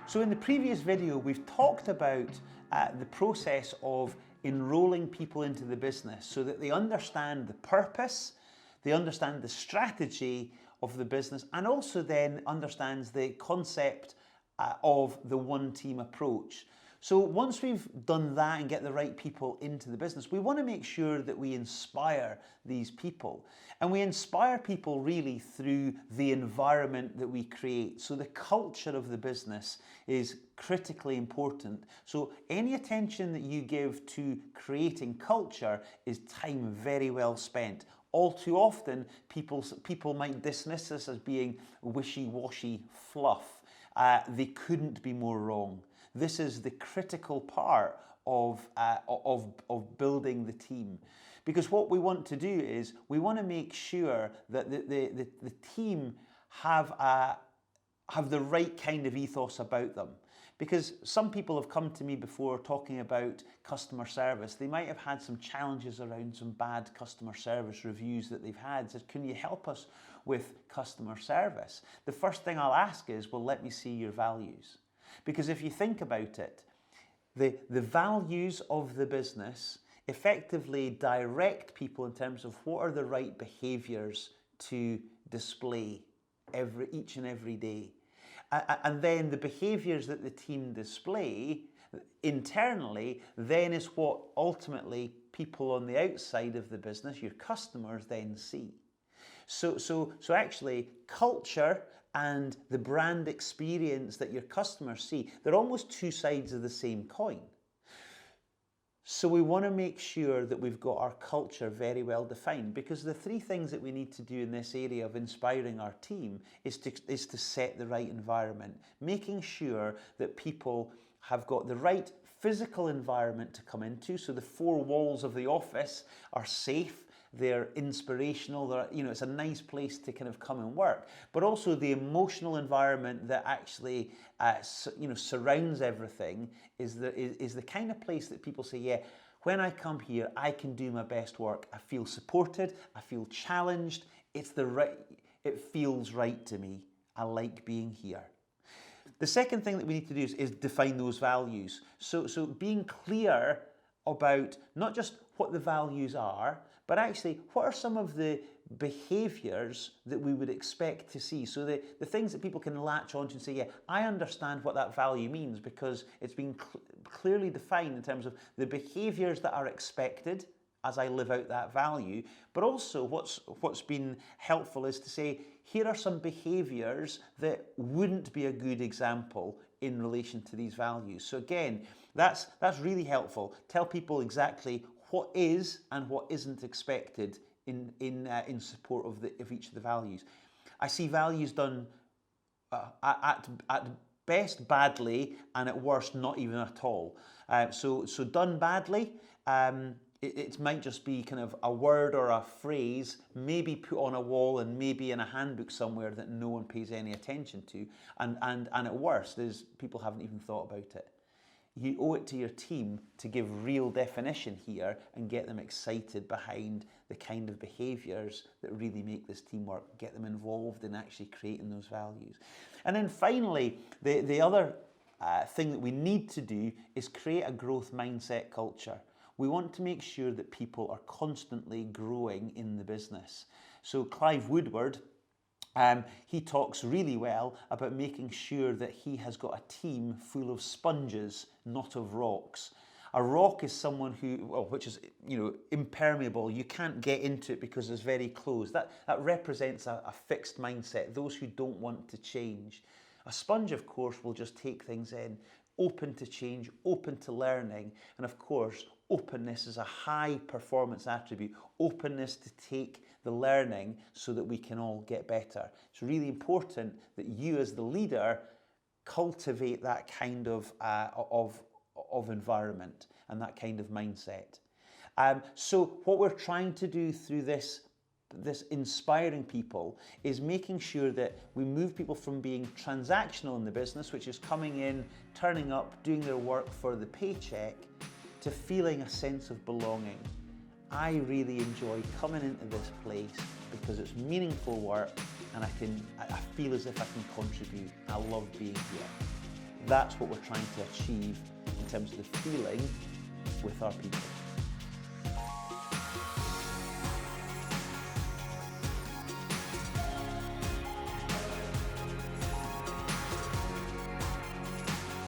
So in the previous video, we've talked about the process of enrolling people into the business so that they understand the purpose, they understand the strategy of the business, and also then understands the concept of the one team approach. So once we've done that and get the right people into the business, we want to make sure that we inspire these people. And we inspire people really through the environment that we create. So the culture of the business is critically important. So any attention that you give to creating culture is time very well spent. All too often, people might dismiss this as being wishy-washy fluff. They couldn't be more wrong. This is the critical part of building the team. Because what we want to do is we want to make sure that the team have the right kind of ethos about them. Because some people have come to me before talking about customer service. They might have had some challenges around some bad customer service reviews that they've had. Says, can you help us with customer service? The first thing I'll ask is, well, let me see your values. Because if you think about it, the values of the business effectively direct people in terms of what are the right behaviours to display each and every day. And then the behaviours that the team display internally then is what ultimately people on the outside of the business, your customers, then see. So actually culture and the brand experience that your customers see, they're almost two sides of the same coin. So we want to make sure that we've got our culture very well defined, because the three things that we need to do in this area of inspiring our team is to set the right environment, making sure that people have got the right physical environment to come into. So the four walls of the office are safe, they're inspirational, it's a nice place to kind of come and work, but also the emotional environment that actually surrounds everything is the kind of place that people say, yeah, when I come here, I can do my best work. I feel supported, I feel challenged, it feels right to me. I like being here. The second thing that we need to do is define those values. So being clear about not just what the values are, but actually what are some of the behaviours that we would expect to see. So the things that people can latch onto and say, yeah, I understand what that value means because it's been clearly defined in terms of the behaviours that are expected as I live out that value. But also what's been helpful is to say, here are some behaviours that wouldn't be a good example in relation to these values. So again, that's really helpful. Tell people exactly what is and what isn't expected in support of each of the values. I see values done at best badly, and at worst not even at all. So done badly, it might just be kind of a word or a phrase, maybe put on a wall and maybe in a handbook somewhere that no one pays any attention to. And at worst is people haven't even thought about it. You owe it to your team to give real definition here and get them excited behind the kind of behaviours that really make this team work, get them involved in actually creating those values. And then finally, the other thing that we need to do is create a growth mindset culture. We want to make sure that people are constantly growing in the business. So Clive Woodward, he talks really well about making sure that he has got a team full of sponges, not of rocks. A rock is someone which is impermeable. You can't get into it because it's very closed. That represents a fixed mindset, those who don't want to change. A sponge, of course, will just take things in, open to change, open to learning, and of course, openness is a high performance attribute. Openness to take the learning so that we can all get better. It's really important that you as the leader cultivate that kind of environment and that kind of mindset. So what we're trying to do through this inspiring people is making sure that we move people from being transactional in the business, which is coming in, turning up, doing their work for the paycheck, to feeling a sense of belonging. I really enjoy coming into this place because it's meaningful work and I feel as if I can contribute. I love being here. That's what we're trying to achieve in terms of the feeling with our people.